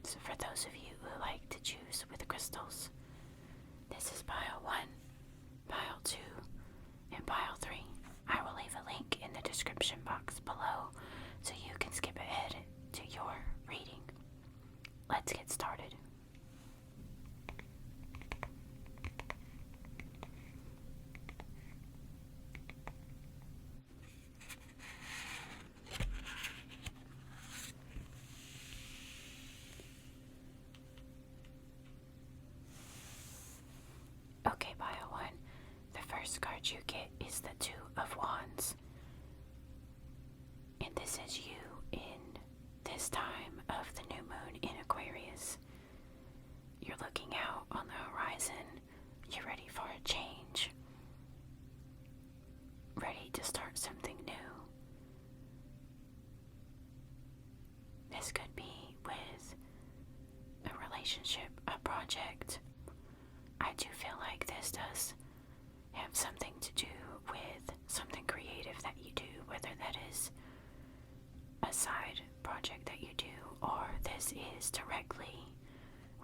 So for those of you who like to choose with crystals, this is pile 1, pile 2, and pile 3. I will leave a link in the description box below so you can skip ahead to your reading. Let's get started. Okay, pile 1. The first card you get is the Two of Wands. And this is you in this time of the new moon in Aquarius. You're looking out on the horizon. You're ready for a change. Ready to start something new. This could be with a relationship, a project. I do feel like this does have something to do with something creative that you do, whether that is a side project that you do, or this is directly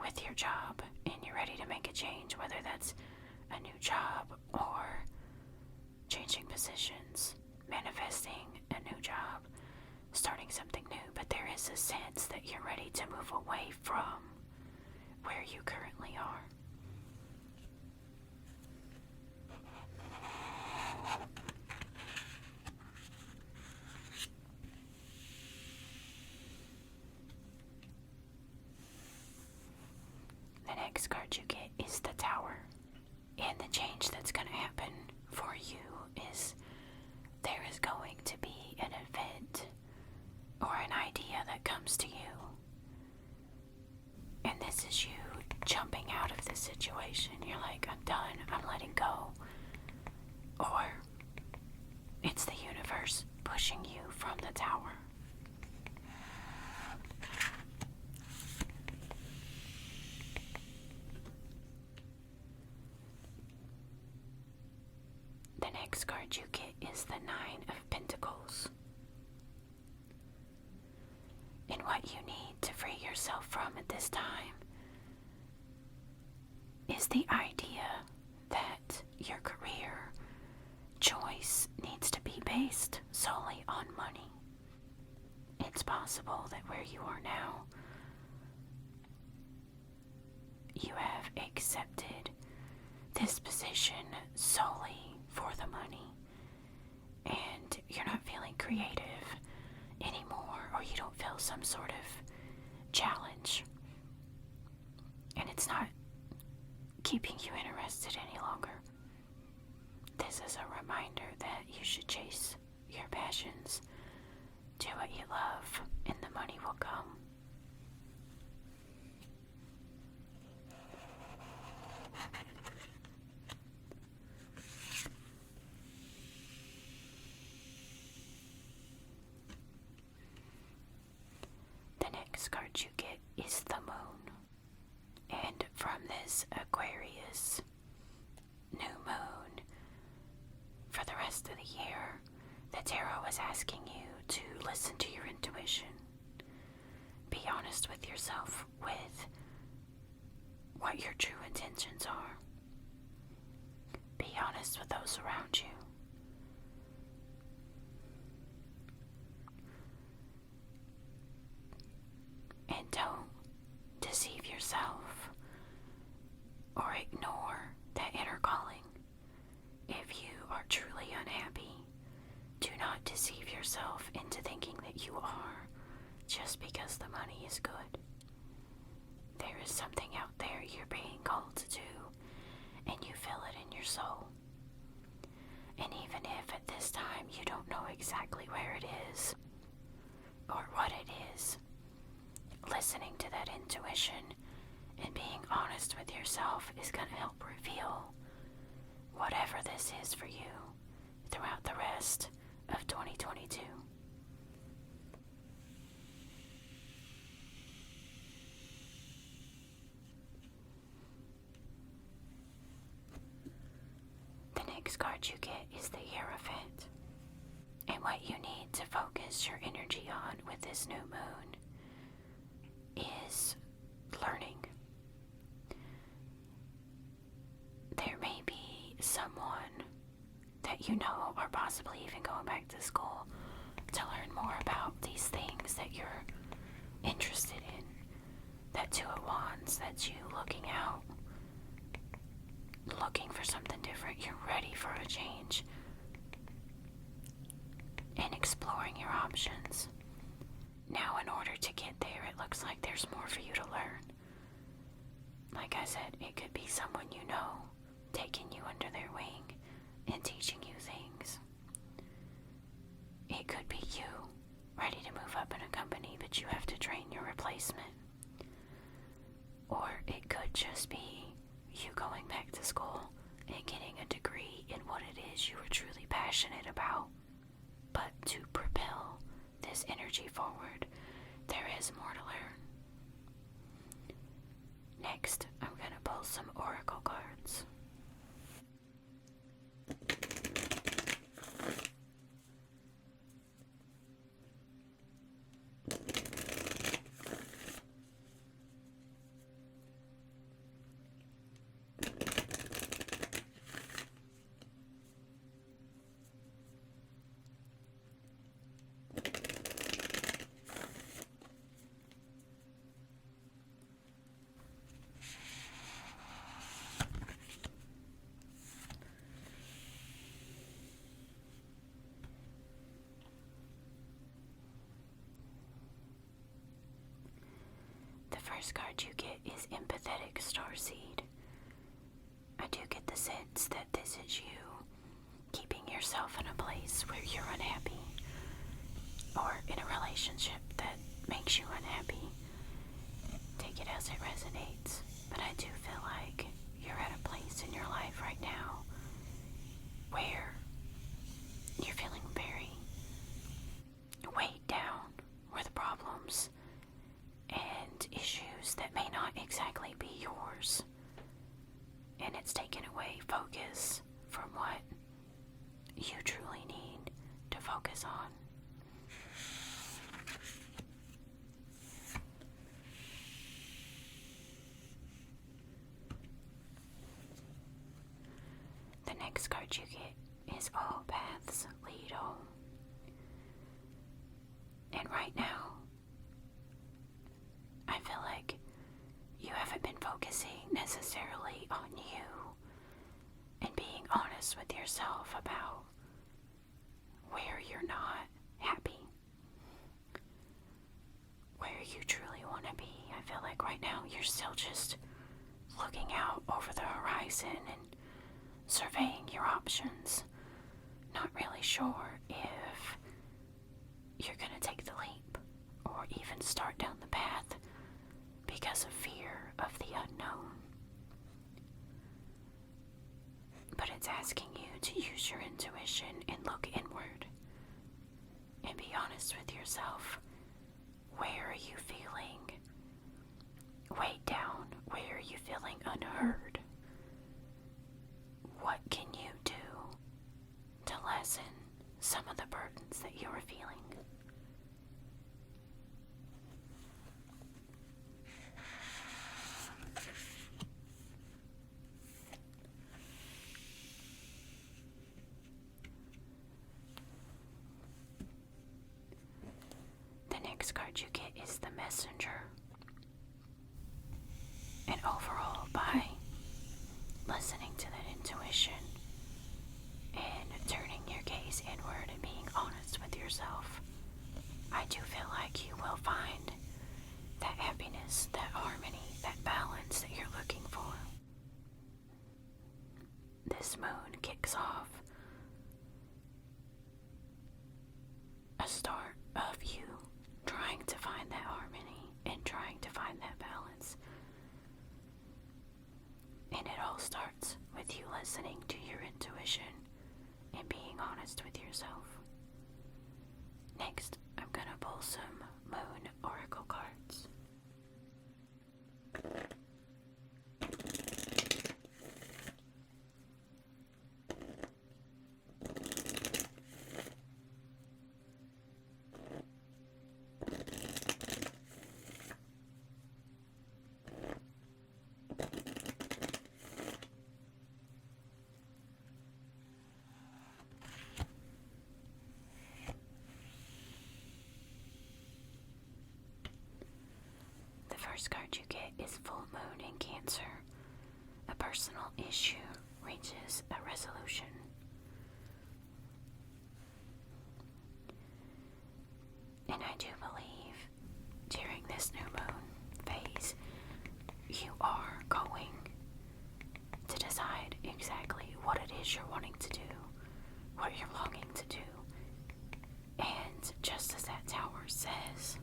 with your job and you're ready to make a change, whether that's a new job or changing positions, manifesting a new job, starting something new. But there is a sense that you're ready to move away from where you currently are. The next card you get is the Tower. And the change that's going to happen for you is there is going to be an event or an idea that comes to you. And this is you jumping out of the situation. You're like, I'm done, I'm letting go. Or it's the universe pushing you from the tower. The next card you get is the Nine of Pentacles. And what you need to free yourself from at this time is the idea that your career choice needs to be based solely on money. It's possible that where you are now, you have accepted this position solely for the money, and you're not feeling creative anymore, or you don't feel some sort of challenge, and it's not keeping you interested any longer. This is a reminder that you should chase your passions, do what you love, and the money will come. The next card you get is the Moon. And from this Aquarius new moon, for the rest of the year, the tarot is asking you to listen to your intuition. Be honest with yourself with what your true intentions are. Be honest with those around you. And don't deceive yourself or ignore that inner calling. If you are truly unhappy, do not deceive yourself into thinking that you are just because the money is good. There is something out there you're being called to do, and you feel it in your soul. And even if at this time you don't know exactly where it is or what it is, listening to that intuition and being honest with yourself is going to help reveal whatever this is for you throughout the rest of 2022. The next card you get is the Hierophant. And what you need to focus your energy on with this new moon is going back to school to learn more about these things that you're interested in. That Two of Wands, that's you looking out, looking for something different. You're ready for a change and exploring your options. Now, in order to get there, it looks like there's more for you to learn. Like I said, it could be someone you know taking you under their wing and teaching you things. It could be you ready to move up in a company, but you have to train your replacement. Or it could just be you going back to school and getting a degree in what it is you are truly passionate about. But to propel this energy forward, there is more to learn. Next, I'm going to pull some oracle cards. First card you get is Empathetic Starseed. I do get the sense that this is you keeping yourself in a place where you're unhappy, or in a relationship that makes you unhappy. Take it as it resonates, but I do feel like you're at a place in your life right now where you're feeling very weighed down with problems and issues that may not exactly be yours, and it's taken away focus from what you truly need to focus on. The next card you get is All Paths Lead Home. And right now, I feel like you haven't been focusing necessarily on you and being honest with yourself about where you're not happy, where you truly want to be. I feel like right now you're still just looking out over the horizon and surveying your options, not really sure if you're going to take the leap or even start down the path because of fear of the unknown. But it's asking you to use your intuition and look inward and be honest with yourself. Where are you feeling weighed down? Where are you feeling unheard? What can you do to lessen some of the burdens that you are feeling? The next card you get is the Messenger. And overall, by listening to that intuition and turning your gaze inward and being honest with yourself, I do feel like you will find that happiness, that harmony, that balance that you're looking for. This moon kicks off a start of you trying to find that harmony and trying to find that balance. And it all starts with you listening to your intuition and being honest with yourself. Next, I'm going to pull some Moon Oracle cards. first card you get is Full Moon in Cancer. A personal issue reaches a resolution. And I do believe during this new moon phase, you are going to decide exactly what it is you're wanting to do, what you're longing to do. And just as that tower says,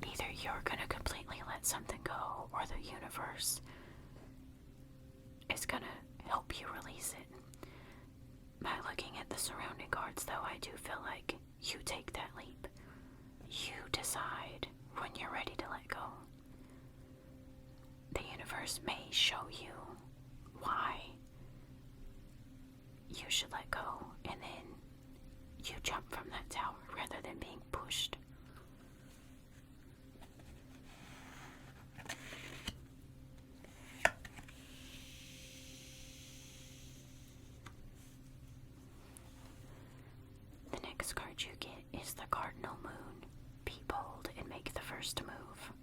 either you're going to completely let something go, or the universe is going to help you release it. By looking at the surrounding cards, though, I do feel like you take that leap. You decide when you're ready to let go. The universe may show you why you should let go, and then you jump from that tower rather than being pushed. The next card you get is the Cardinal Moon. Be bold and make the first move.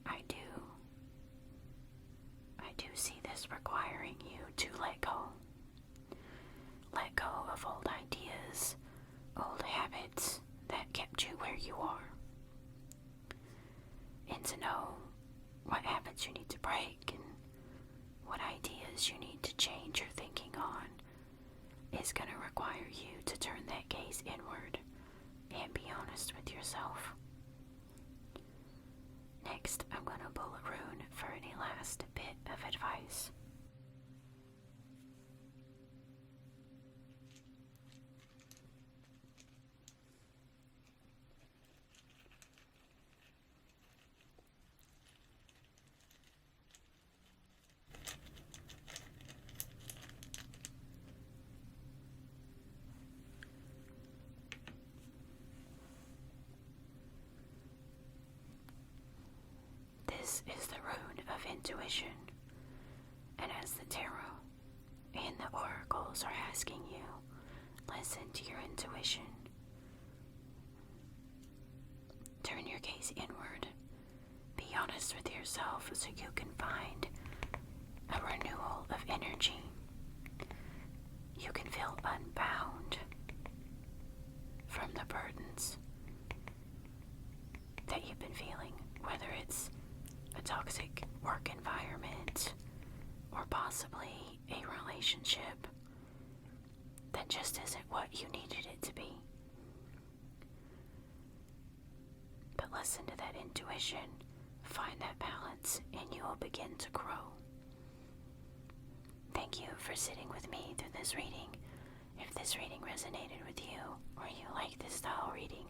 I do see this requiring you to let go. Let go of old ideas, old habits that kept you where you are. And to know what habits you need to break and what ideas you need to change your thinking on is going to require you to turn that gaze inward and be honest with yourself. Next, I'm going to pull a rune for any last bit of advice. This is the rune of intuition, and as the tarot and the oracles are asking you, listen to your intuition. Turn your gaze inward. Be honest with yourself so you can find a renewal of energy. You can feel unbound from the burdens that you've been feeling, whether it's a toxic work environment or possibly a relationship that just isn't what you needed it to be. But listen to that intuition, find that balance, and you will begin to grow. Thank you for sitting with me through this reading. If this reading resonated with you, or you like this style reading,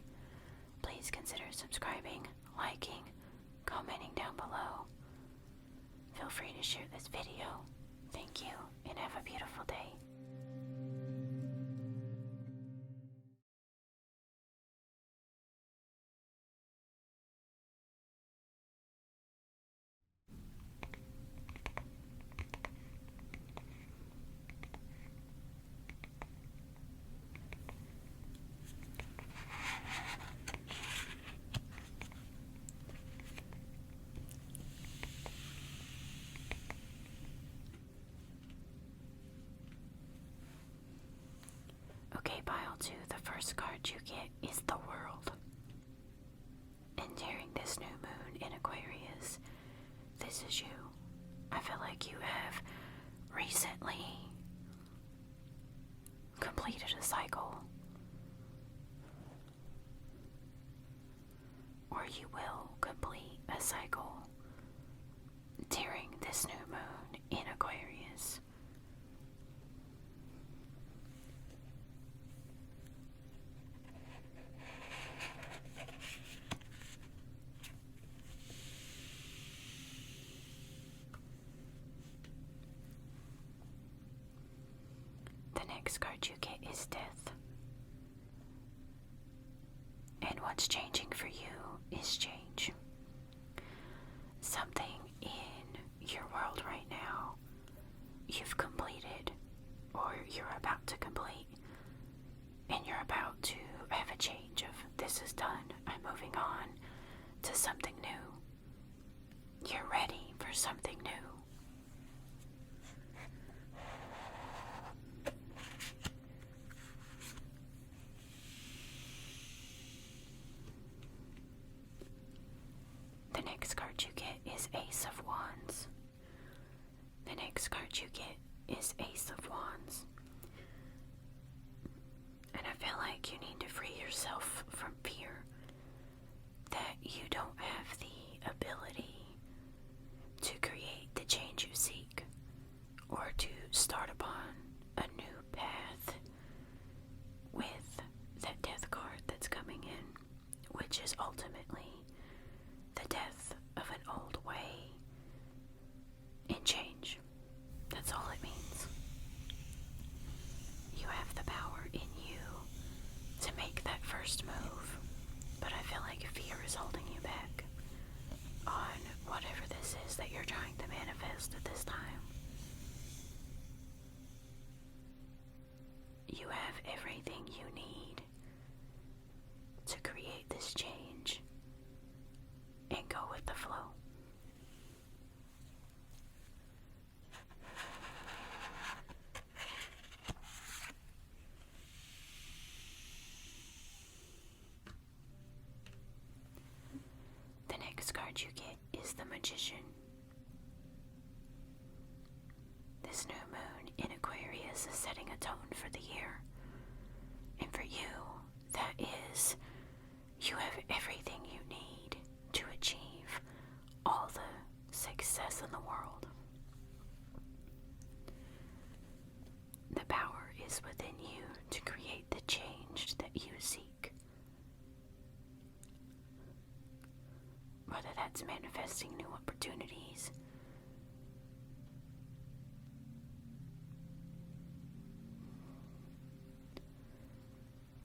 please consider subscribing, liking, commenting down below. Feel free to share this video. Thank you, and have a beautiful day. Okay, pile 2, the first card you get is the World. And during this new moon in Aquarius, this is you. I feel like you have recently completed a cycle, or you will complete a cycle during this new moon in Aquarius. The next card you get is Death. And what's changing for you is change. Something in your world right now you've completed, or you're about to complete, and you're about to have a change of, this is done, I'm moving on to You're ready for something new. The next card you get is Ace of Wands. The next card you get is Ace of Wands. And I feel like you need to free yourself from fear that you don't have the ability to create the change you seek or to start upon a new path with that death card that's coming in, which is ultimately the death of an old way and change. That's all it means. You have the power in you to make that first move, but I feel like fear is holding you back on whatever this is that you're trying to manifest at this time. You have everything you need to create this change and go with the flow. The next card you get is the Magician. This new moon in Aquarius is setting a tone for the year. And for you, that is, you have everything you need to achieve all the success in the world. The power is within you to create the change that you seek. Whether that's manifesting new opportunities,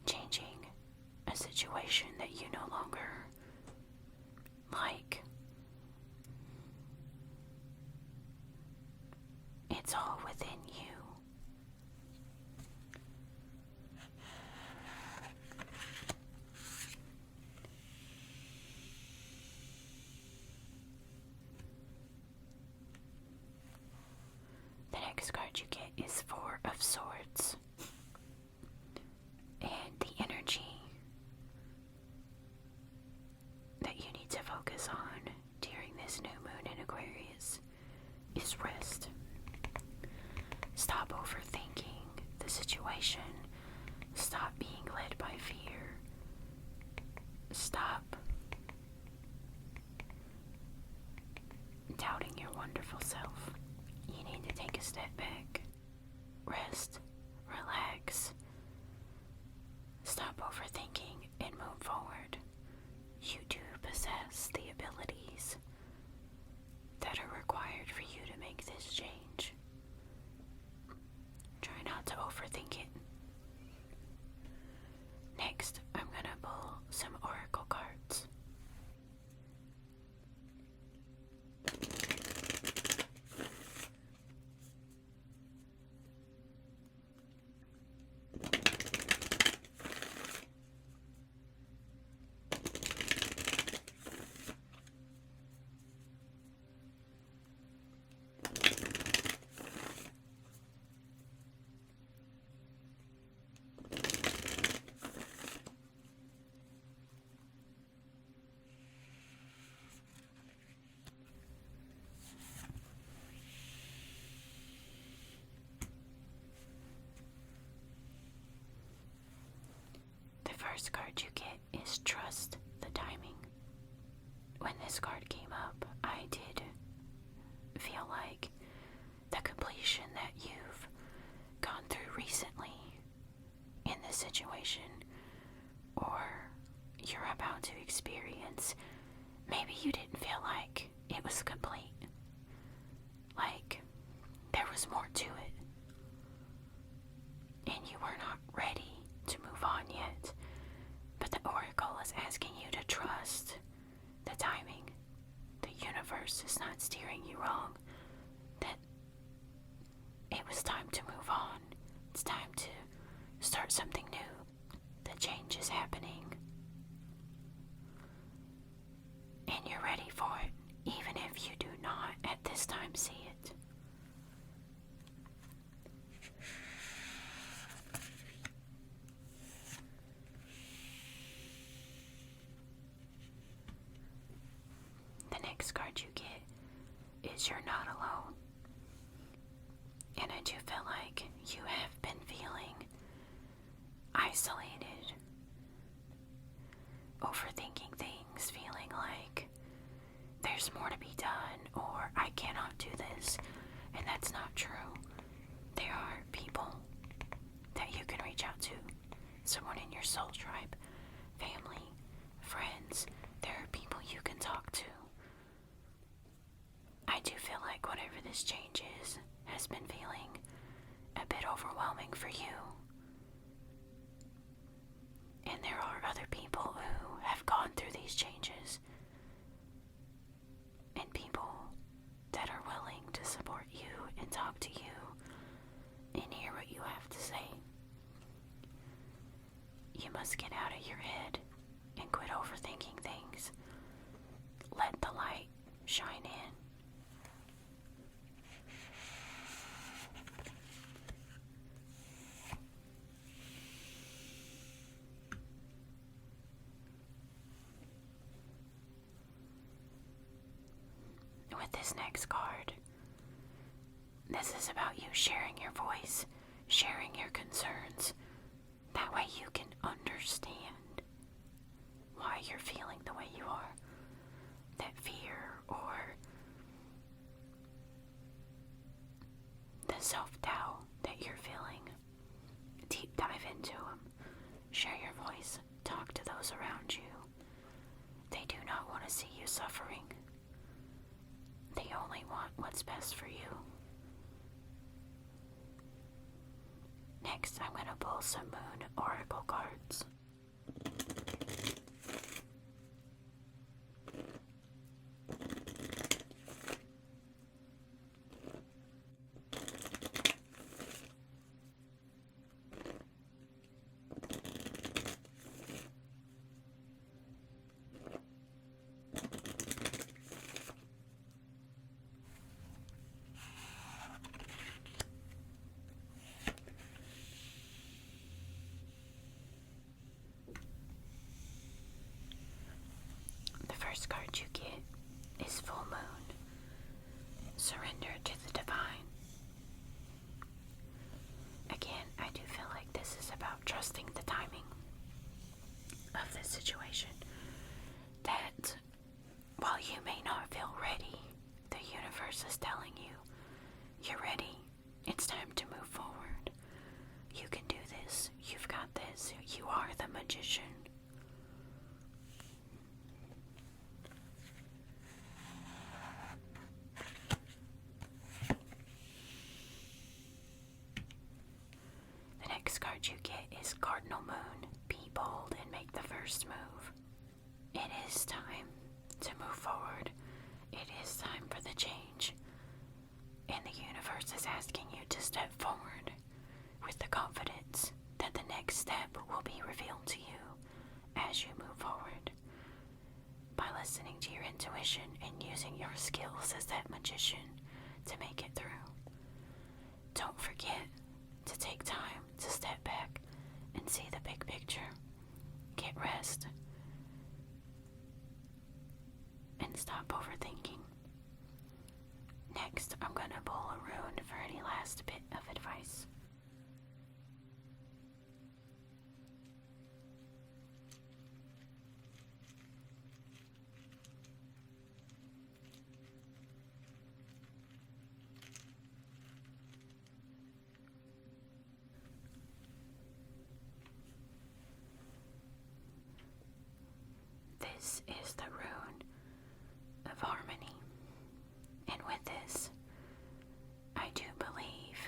changing a situation that you no longer like. It's all within you. The next card you get is Four of Swords. And the energy that you need to focus on during this new moon in Aquarius is rest. Stop overthinking the situation. Stop being led by fear. Stop doubting your wonderful self. You need to take a step back. Rest. Relax. Stop overthinking and move forward. You do possess the abilities that are required for you to make this change. Try not to overthink it. Next, I'm going to pull some oracle cards. First card you get is Trust the Timing. When this card came up, I did feel like the completion that you've gone through recently in this situation, or you're about to experience, maybe you didn't feel like it was complete. Like there was more to it, and you were not ready to move on yet. But the oracle is asking you to trust the timing. The universe is not steering you wrong. That it was time to move on. It's time to start something new. The change is happening. And you're ready for it, even if you is you're not alone. And I do feel like you have been feeling isolated, overthinking things, feeling like there's more to be done, or I cannot do this, and that's not true. There are people that you can reach out to, someone in your soul tribe, family, friends. There are people you can talk to. I do feel like whatever this change is has been feeling a bit overwhelming for you. And there are other people who have gone through these changes, and people that are willing to support you and talk to you and hear what you have to say. You must get out of your head and quit overthinking things. Let the light shine in. With this next card, this is about you sharing your voice, sharing your concerns. That way you can understand why you're feeling the way you are. That fear or the self-doubt that you're feeling. Deep dive into them. Share your voice. Talk to those around you. They do not want to see you suffering. They only want what's best for you. Next, I'm going to pull some Moon Oracle cards. First card you get is Full Moon. Surrender to the divine. Again, I do feel like this is about trusting the timing of this situation. That while you may not feel ready, the universe is telling you, you're ready. It's time to move forward. You can do this. You've got this. You are the magician. Next card you get is Cardinal Moon. Be bold and make the first move. It is time to move forward. It is time for the change. And the universe is asking you to step forward with the confidence that the next step will be revealed to you as you move forward. By listening to your intuition and using your skills as that magician to make it through. Don't forget to take time to step back and see the big picture. Get rest. And stop overthinking. Next, I'm going to pull a rune for any last bit of advice. This is the rune of harmony, and with this, I do believe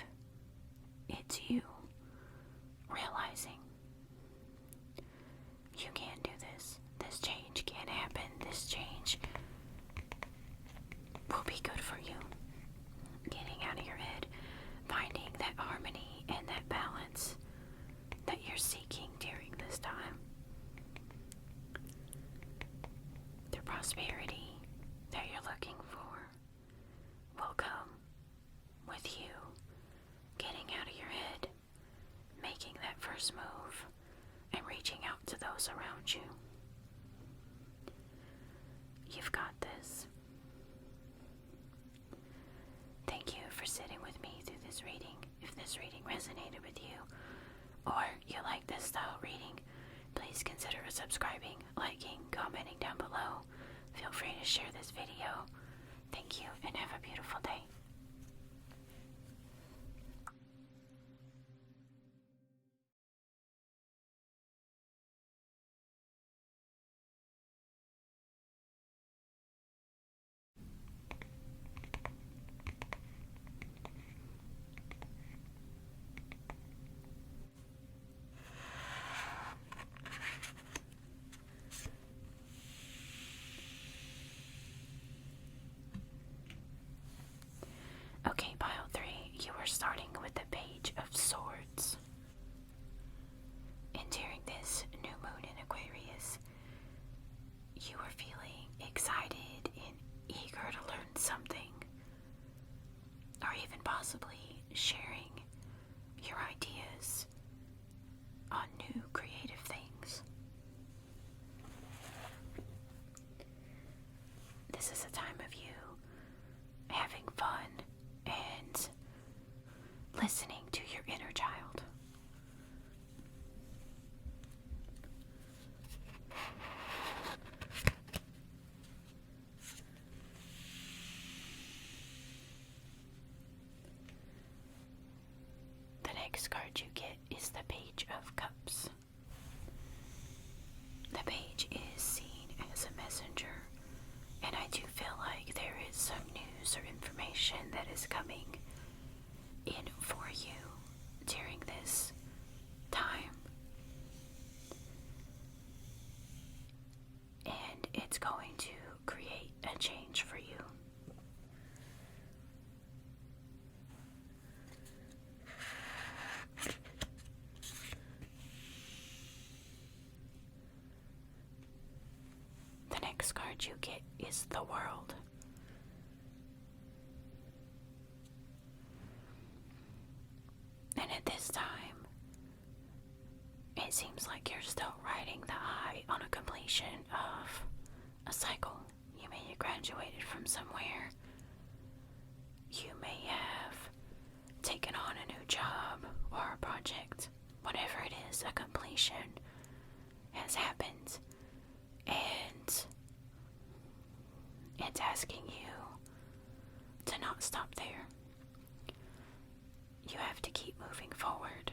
this reading. If this reading resonated with you, or you like this style reading, please consider subscribing, liking, commenting down below. Feel free to share this video. Thank you and have a beautiful day. Okay, pile 3, you are starting with the Page of Swords. Entering this new moon in Aquarius, you are feeling excited and eager to learn something, or even possibly sharing your ideas on new creative things. This is a time of you having fun and listening to your inner child. The next card you get is the Page of Cups. The page is seen as a messenger, and I do feel like there is some news or information that is coming in for you during this time. And it's going to create a change for you. The next card you get is the World. And at this time, it seems like you're still riding the high on a completion of a cycle. You may have graduated from somewhere. You may have taken on a new job or a project. Whatever it is, a completion has happened. And it's asking you to not stop there. You have to keep moving forward.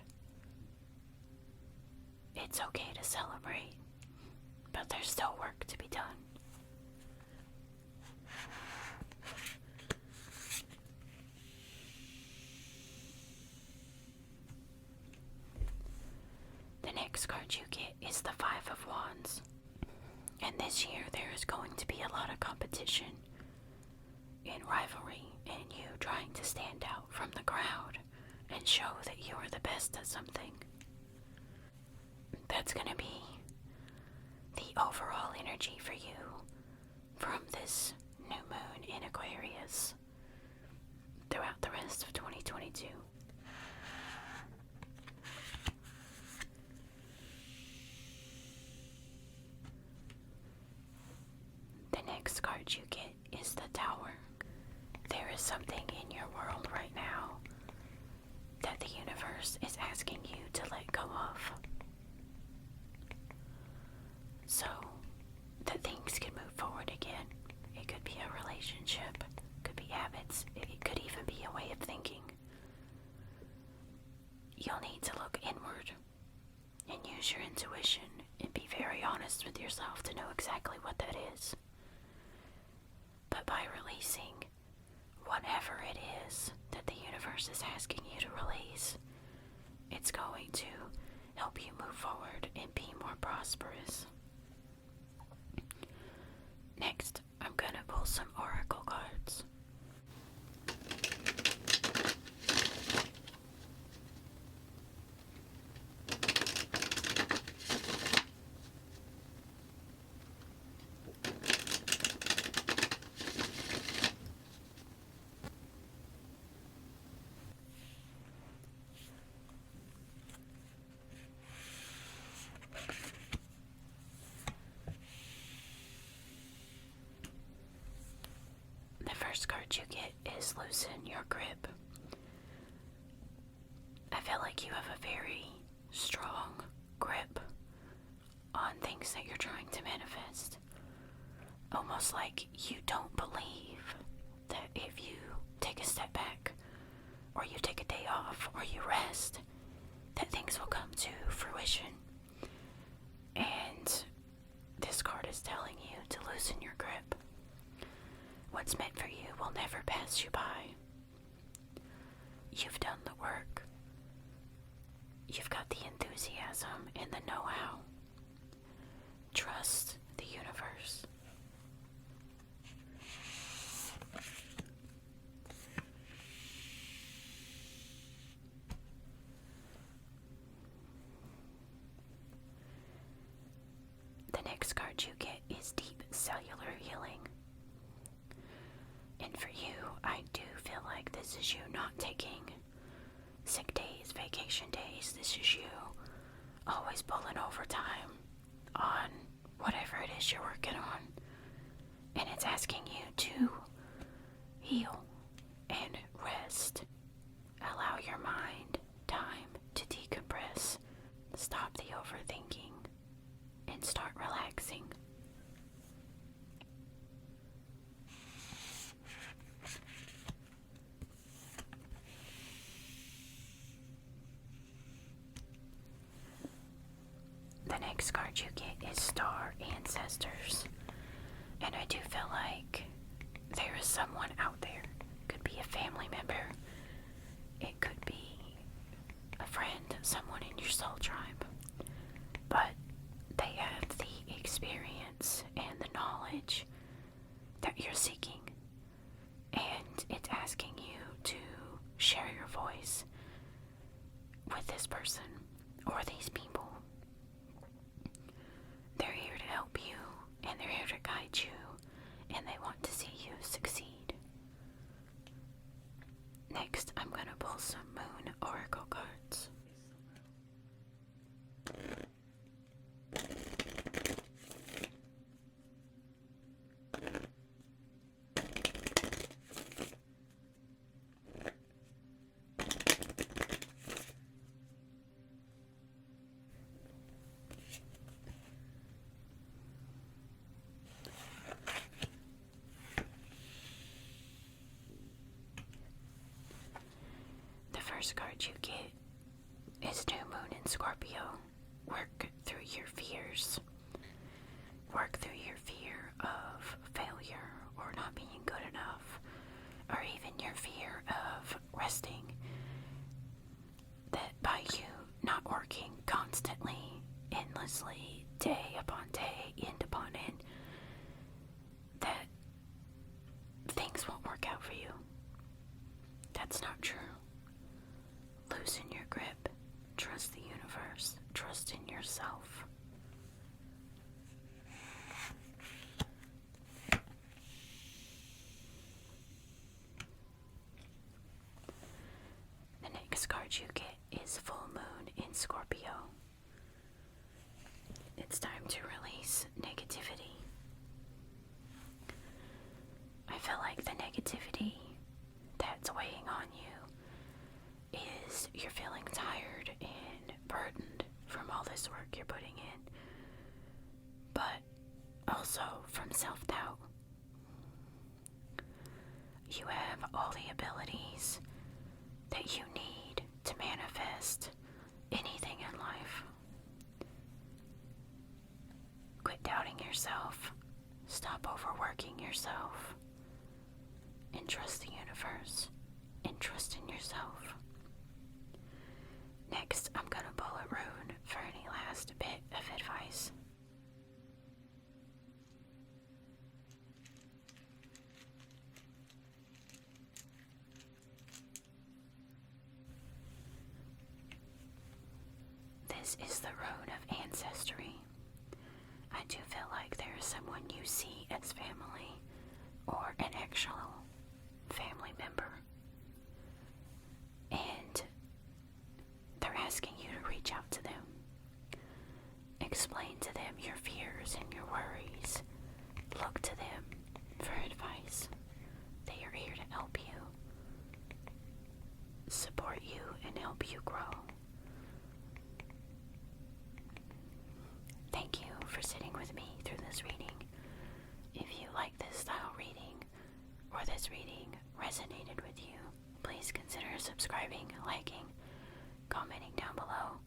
It's okay to celebrate, but there's still work to be done. The next card you get is the Five of Wands. And this year there is going to be a lot of competition and rivalry, and you trying to stand out from the crowd and show that you are the best at something. That's going to be the overall energy for you from this new moon in Aquarius throughout the rest of 2022. The next card you get is the Tower. There is something in your world right now that the universe is asking you to let go of, so that things can move forward again. It could be a relationship, could be habits, it could even be a way of thinking. You'll need to look inward and use your intuition and be very honest with yourself to know exactly what that is. But by releasing whatever it is that the universe is asking you to release, it's going to help you move forward and be more prosperous. Next, I'm going to pull some oracle cards. The first card you get is Loosen Your Grip. I feel like you have a very strong grip on things that you're trying to manifest. Almost like you don't believe that if you take a step back, or you take a day off, or you rest, that things will come to fruition. And this card is telling you to loosen your grip. What's meant for you will never pass you by. You've done the work. You've got the enthusiasm and the know-how. Trust the universe. The next card you get is Deep Cellular Healing. And for you, I do feel like this is you not taking sick days, vacation days. This is you always pulling overtime on whatever it is you're working on. And it's asking you to heal and rest. Allow your mind time to decompress. Stop the overthinking and start relaxing. The next card you get is Star Ancestors. And I do feel like there is someone out there. Could be a family member. It could be a friend, someone in your soul tribe. But they have the experience and the knowledge that you're seeking. And it's asking you to share your voice with this person or these people. They're here to help you, and they're here to guide you, and they want to see you succeed. Next, I'm going to pull some Moon Oracle cards. First card you get is New Moon in Scorpio. Work through your fears. Work through your fear of failure or not being good enough, or even your fear of resting. That by you not working constantly, endlessly, day upon day, end upon end, that things won't work out for you. That's not true. Loosen your grip. Trust the universe. Trust in yourself. The next card you get is Full Moon in Scorpio. It's time to release negativity. I feel like the negativity that's weighing on you is you're feeling tired and burdened from all this work you're putting in, but also from self-doubt. You have all the abilities that you need to manifest anything in life. Quit doubting yourself. Stop overworking yourself. And trust the universe. And trust in yourself. Next, I'm going to pull a rune for any last bit of advice. This is the rune of ancestry. I do feel like there is someone you see as family or an actual family member. And they're asking you to reach out to them. Explain to them your fears and your worries. Look to them for advice. They are here to help you, support you, and help you grow. reading resonated with you, please consider subscribing, liking, commenting down below.